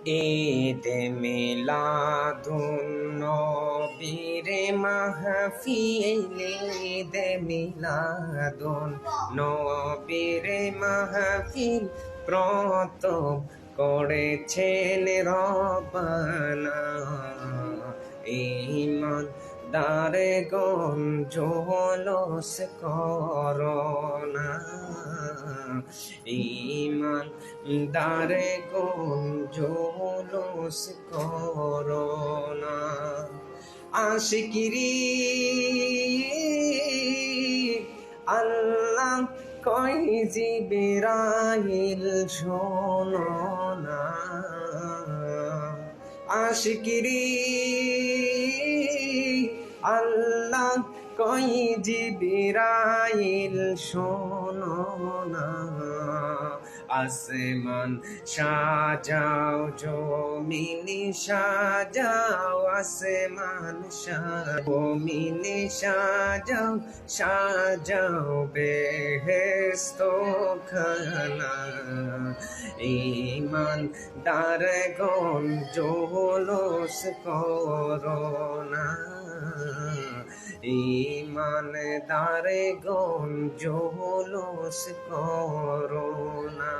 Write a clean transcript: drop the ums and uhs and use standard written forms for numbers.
ঈদে মিলাদুন নবীর মাহফিল ঈদে মিলাদুন নবীর মাহফিল প্রথম করেছেন রব্বানা ঈমান দারগণ জোলস করোনা ঈমান দারগণ জোলস করোনা আশিকিরি আল্লাহ কই জিবরাইল শোনো না আশিকিরি আল্লাহ কই জিবরাইল শোনো না আসমান সাজাও জমিন সাজাও আসমান সাজাও জমিন সাজাও সাজাও বেহেশত খানা ঈমান দারগণ জোলস করোনা ঈমান দারগণ জোলস করোনা।